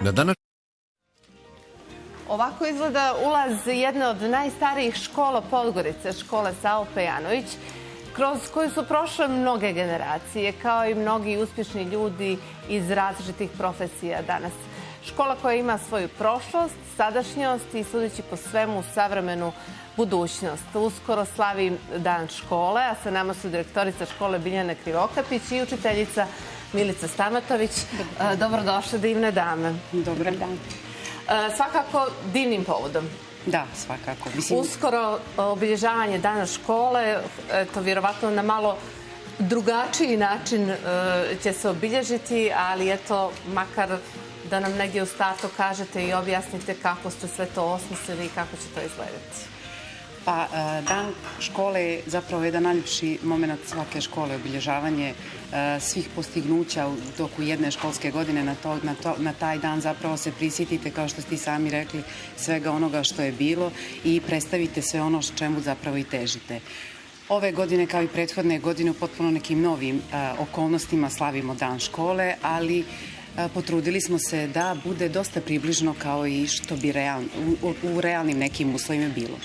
Na danas... Ovako izgleda ulaz jedne od najstarijih škola Podgorice, škole Savo Pejanović, kroz koju su prošle mnoge generacije, kao i mnogi uspješni ljudi iz različitih profesija danas. Škola koja ima svoju prošlost, sadašnjost i, sudeći po svemu, savremenu budućnost. Uskoro slavi dan škole, a sa nama su direktorica škole Biljana Krivokapić i učiteljica Milica Stamatović. Dobrodošle, divne dame. Dobar dan. Svakako divnim povodom. Da, svakako. Uskoro obilježavanje dana škole, to vjerovatno na malo drugačiji način će se obilježiti, ali eto, makar da nam negdje u startu kažete i objasnite kako ste sve to osmislili i kako će to izgledati. Pa, dan škole je zapravo jedan najljepši moment svake škole, obilježavanje svih postignuća u toku jedne školske godine. Na taj dan zapravo se prisjetite, kao što ste i sami rekli, svega onoga što je bilo i predstavite sve ono čemu zapravo i težite. Ove godine, kao i prethodne godine, u potpuno nekim novim okolnostima slavimo dan škole, ali potrudili smo se da bude dosta približno kao i što bi u realnim nekim uslovima bilo.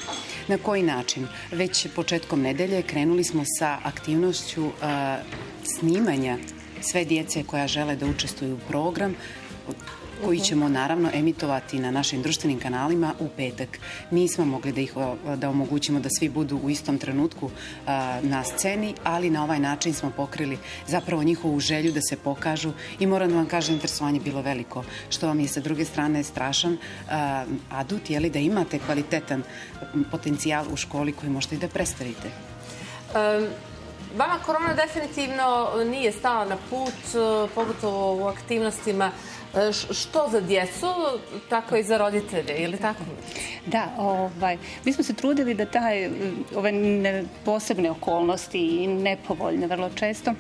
Na koji način? Već početkom nedelje krenuli smo sa aktivnošću snimanja sve djece koja žele da učestvuju u program, koji ćemo naravno emitovati na našim društvenim kanalima u petak. Nismo mogli da omogućimo da svi budu u istom trenutku na sceni, ali na ovaj način smo pokrili zapravo njihovu želju da se pokažu i moram da vam kažem, interesovanje bilo veliko, što vam je sa druge strane strašan adut, da imate kvalitetan potencijal u školi koji možete i da predstavite. Vama korona definitivno nije stala na put, pogotovo u aktivnostima što za djecu, tako i za roditelje, ili tako? Da, mi smo se trudili da ove posebne okolnosti i nepovoljne vrlo često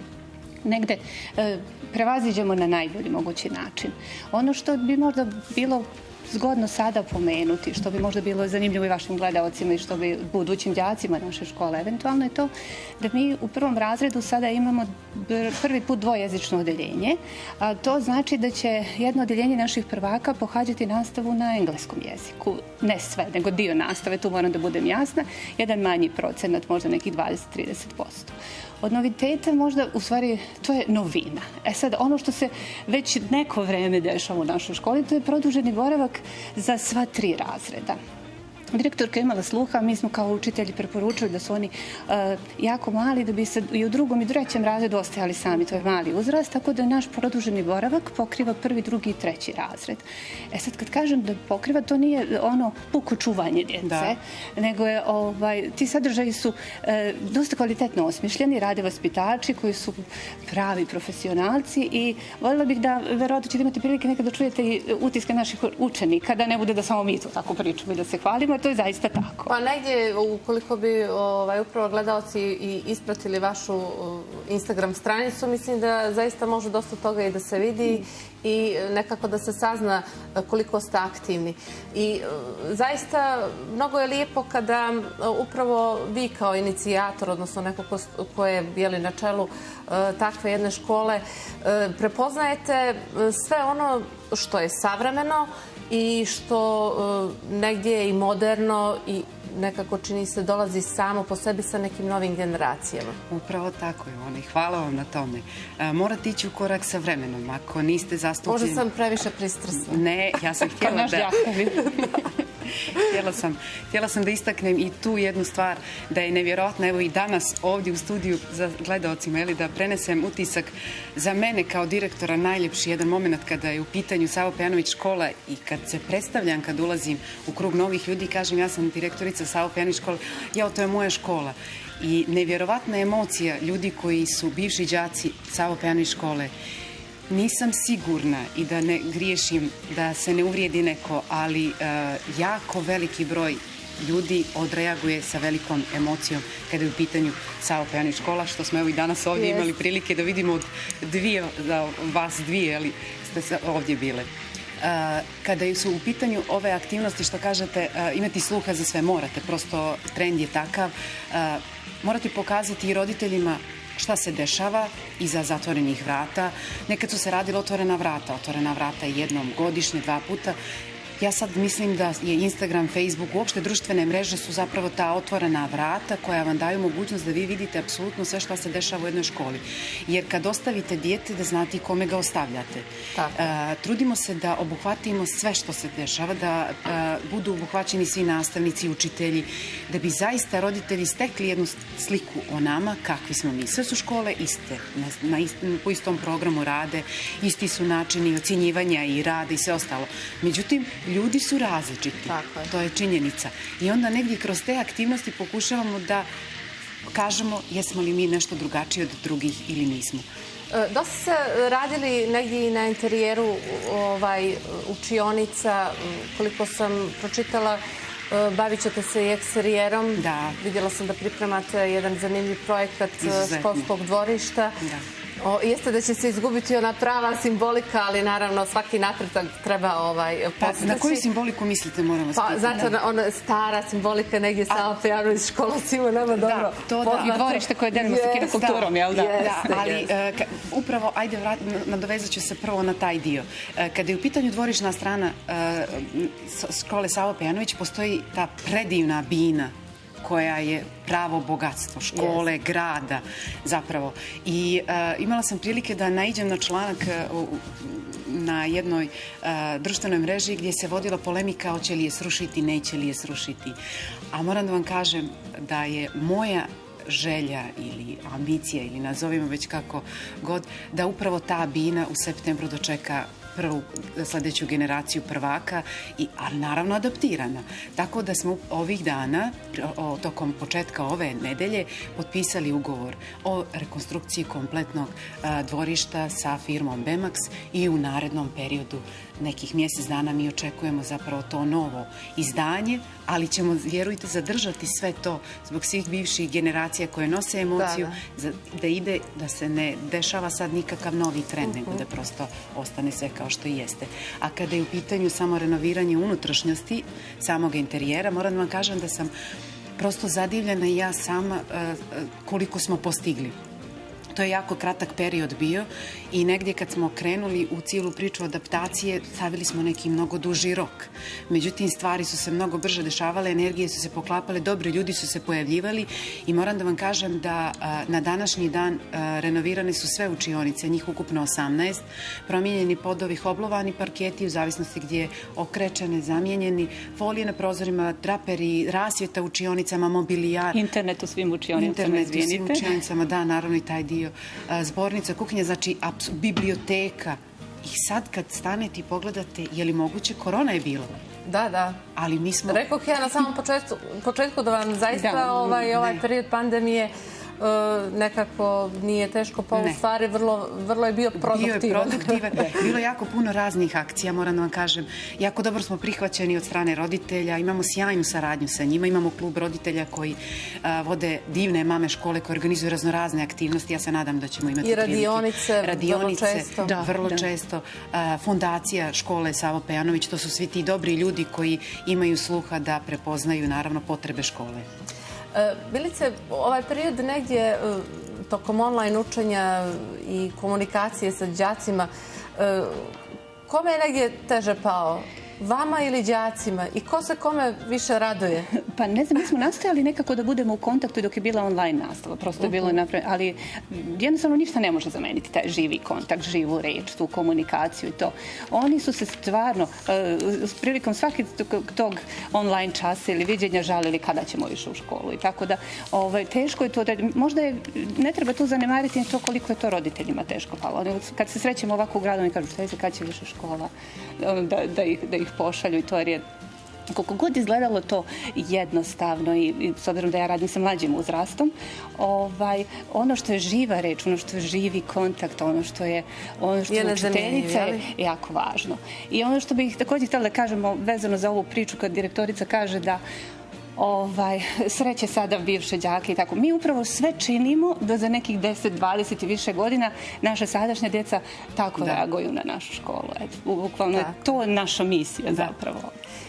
negde prevaziđemo na najbolji mogući način. Ono što bi možda bilo zgodno sada pomenuti, što bi možda bilo zanimljivo i vašim gledalcima i što bi budućim đacima naše škole, eventualno je to da mi u prvom razredu sada imamo prvi put dvojezično odeljenje. To znači da će jedno odeljenje naših prvaka pohađati nastavu na engleskom jeziku. Ne sve, nego dio nastave, tu moram da budem jasna, jedan manji procenat, možda nekih 20-30%. Od noviteta možda, u stvari, to je novina. Sad, ono što se već neko vreme dešava u našoj školi, to je produženi boravak za sva 3 razreda. Direktorka je imala sluha, mi smo kao učitelji preporučili da su oni jako mali, da bi se i u 2. i 3. razredu ostajali sami, to je mali uzrast, tako da naš produženi boravak pokriva 1., 2. i 3. razred. Sad, kad kažem da pokriva, to nije ono puko čuvanje djece, nego je, ti sadržaji su dosta kvalitetno osmišljeni, rade vaspitači koji su pravi profesionalci i voljela bih da, verovatno ćete imati prilike nekada da čujete i utiske naših učenika, da ne bude da samo mi to tako pričamo i da se hvalimo, to je zaista tako. Pa negdje, ukoliko bi upravo gledalci i ispratili vašu Instagram stranicu, mislim da zaista može dosta toga i da se vidi i nekako da se sazna koliko ste aktivni. I zaista mnogo je lijepo kada upravo vi kao inicijator, odnosno neko ko je na čelu takve jedne škole, prepoznajete sve ono što je savremeno i što negdje je i moderno i nekako čini se dolazi samo po sebi sa nekim novim generacijama. Upravo tako, Ivona, i hvala vam na tome. Morate ići u korak sa vremenom. Ako niste zastupljeni... Možda sam previše pristrasna. Ne, ja sam htjela da... Htjela sam da istaknem i tu jednu stvar, da je nevjerojatno, evo i danas ovdje u studiju za gledalcima, da prenesem utisak za mene kao direktora najljepši jedan moment kada je u pitanju Savo Pejanović škola i kad se predstavljam, kad ulazim u krug novih ljudi, kažem ja sam direktorica Savo Pejanović škole, to je moja škola. I nevjerovatna emocija ljudi koji su bivši đaci Savo Pejanović škole. Nisam sigurna i da ne griješim, da se ne uvrijedi neko, ali jako veliki broj ljudi odreaguje sa velikom emocijom kada je u pitanju Savo Pejanović škola, što smo evo i danas ovdje imali prilike da vidimo od vas dvije, ali ste ovdje bile. Kada su u pitanju ove aktivnosti, što kažete, imati sluha za sve morate, prosto trend je takav, morate pokazati i roditeljima šta se dešava iza zatvorenih vrata. Nekad su se radila otvorena vrata jednom godišnje, 2 puta. Ja sad mislim da je Instagram, Facebook, uopšte društvene mreže su zapravo ta otvorena vrata koja vam daju mogućnost da vi vidite apsolutno sve što se dešava u jednoj školi. Jer kad ostavite dijete da znate i kome ga ostavljate. Trudimo se da obuhvatimo sve što se dešava, da budu obuhvaćeni svi nastavnici, učitelji, da bi zaista roditelji stekli jednu sliku o nama kakvi smo mi. Sve su škole iste, po istom programu rade, isti su načini ocjenjivanja i rada i sve ostalo. Međutim, ljudi su različiti, to je činjenica. I onda negdje kroz te aktivnosti pokušavamo da kažemo jesmo li mi nešto drugačiji od drugih ili nismo. Dosta ste radili negdje i na interijeru učionica, koliko sam pročitala, bavit ćete se i eksterijerom. Da. Vidjela sam da pripremate jedan zanimljiv projekat školskog dvorišta. Da. Jeste da će se izgubiti ona prava simbolika, ali naravno svaki napredak treba postići. Na koju simboliku mislite, moram vas pitati? Znate, ona stara simbolika negdje Sava Pejanović škola svima nama dobro poznata. I dvorište koje delimo sa kinokulturom, jel da? Ali upravo, ajde, nadovezat ću se prvo na taj dio. Kada je u pitanju dvorišna strana škole Sava Pejanović, postoji ta predivna bina koja je pravo bogatstvo škole, grada zapravo. I imala sam prilike da naiđem na članak na jednoj društvenoj mreži gdje se vodila polemika hoće li je srušiti, neće li je srušiti. A moram da vam kažem da je moja želja ili ambicija ili nazovimo već kako god, da upravo ta bina u septembru dočeka prvu sljedeću generaciju prvaka, ali naravno adaptirana. Tako da smo ovih dana, tokom početka ove nedelje, potpisali ugovor o rekonstrukciji kompletnog dvorišta sa firmom Bemax i u narednom periodu nekih mjesec dana mi očekujemo zapravo to novo izdanje, ali ćemo, vjerujte, zadržati sve to zbog svih bivših generacija koje nose emociju, da ide, da se ne dešava sad nikakav novi trend, nego da prosto ostane sve kao što i jeste. A kada je u pitanju samo renoviranje unutrašnjosti samog interijera, moram da vam kažem da sam prosto zadivljena i ja sama koliko smo postigli. To je jako kratak period bio i negdje kad smo krenuli u cijelu priču adaptacije, stavili smo neki mnogo duži rok. Međutim, stvari su se mnogo brže dešavale, energije su se poklapale, dobri ljudi su se pojavljivali i moram da vam kažem da na današnji dan renovirane su sve učionice, njih ukupno 18, promijenjeni podovi, oblovani parketi u zavisnosti gdje je okrečene, zamijenjeni, folije na prozorima, draperi, rasvjeta u učionicama, mobilijar. Internet u svim učionicama, izvinite. Internet u svim učionicama, da, naravno i taj dio. Zbornica, kuhinja, znači biblioteka. I sad kad stanete i pogledate, je li moguće, korona je bilo? Da, da. Ali mi smo... Rekao ja na samom početku da vam zaista ovaj period pandemije nekako nije teško pa u stvari vrlo je bio produktivan. Bio je produktivan. Bilo je jako puno raznih akcija, moram da vam kažem. Jako dobro smo prihvaćeni od strane roditelja, imamo sjajnu saradnju sa njima, imamo klub roditelja koji vode divne mame škole koje organizuju raznorazne aktivnosti. Ja se nadam da ćemo imati radionice vrlo često. Fondacija škole Savo Pejanović, to su svi ti dobri ljudi koji imaju sluha da prepoznaju naravno potrebe škole. Bilice, ovaj period negdje tokom online učenja i komunikacije sa đacima, kome je negdje teže pao? Vama ili đacima? I ko se kome više raduje? Pa ne znam, mi smo nastojali nekako da budemo u kontaktu dok je bila online nastava. Prosto je bilo napravljeno, ali jednostavno ništa ne može zameniti taj živi kontakt, živu reč, tu komunikaciju i to. Oni su se stvarno, s prilikom svaki tog online časa ili viđenja žalili kada ćemo više u školu. I tako da teško je to, možda ne treba tu zanemariti to koliko je to roditeljima teško palo. Kad se srećemo ovako u gradu, oni kažu šta je se kad će više škola, da ih pošalju i to jer je koliko god izgledalo to jednostavno i s obzirom da ja radim sa mlađim uzrastom, ono što je živa reč, ono što je živi kontakt, ono što je učiteljica je jako važno. I ono što bih također htjela da kažemo vezano za ovu priču kad direktorica kaže da sreće sada bivše đake i tako. Mi upravo sve činimo da za nekih 10, 20 i više godina naša sadašnja djeca tako reaguju na našu školu. Bukvalno je to naša misija zapravo.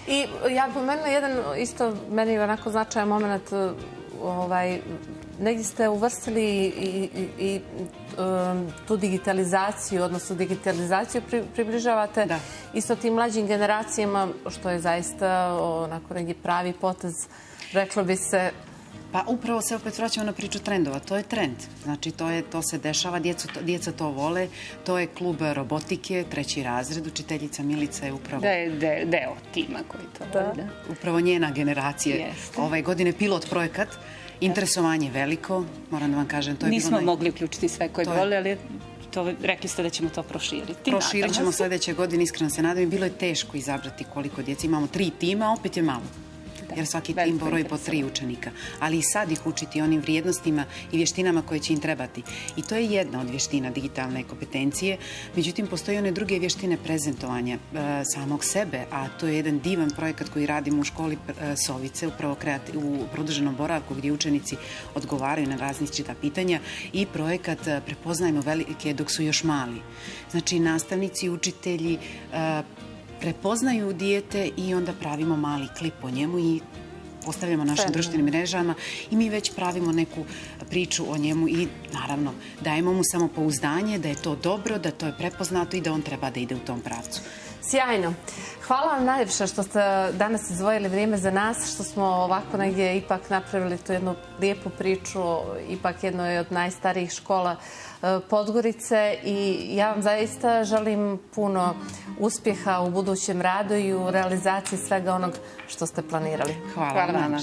I ja pomenula jedan isto meni onako značajan moment negdje ste uvrstili i tu digitalizaciju, odnosno digitalizaciju približavate isto tim mlađim generacijama, što je zaista onako negdje pravi potez, reklo bi se. Pa upravo se opet vraćamo na priču trendova. To je trend. Znači, to se dešava, djeca to vole. To je klub robotike, 3. razred. Učiteljica Milica je upravo... Da je deo tima koji to voli. Upravo njena generacija. Ove godine pilot projekat. Interesovanje veliko. Moram da vam kažem, to je bilo... Nismo mogli uključiti sve koje vole, ali rekli ste da ćemo to proširiti. Proširit ćemo sljedeće godine, iskreno se nadam. Bilo je teško izabrati koliko djeci. Imamo 3 tima, opet je malo. Jer svaki tim broji po 3 učenika. Ali i sad ih učiti onim vrijednostima i vještinama koje će im trebati. I to je jedna od vještina digitalne kompetencije. Međutim, postoje one druge vještine prezentovanja samog sebe, a to je jedan divan projekat koji radimo u školi Sovice, upravo u produženom boravku gdje učenici odgovaraju na različita pitanja i projekat Prepoznajmo velike dok su još mali. Znači, nastavnici, učitelji prepoznaju dijete i onda pravimo mali klip o njemu i postavljamo našim društvenim mrežama i mi već pravimo neku priču o njemu i naravno dajemo mu samopouzdanje da je to dobro, da to je prepoznato i da on treba da ide u tom pravcu. Sjajno. Hvala vam najljepše što ste danas izdvojili vrijeme za nas, što smo ovako negdje ipak napravili tu jednu lijepu priču, ipak jednoj od najstarijih škola Podgorice i ja vam zaista želim puno uspjeha u budućem radu i u realizaciji svega onog što ste planirali. Hvala vam.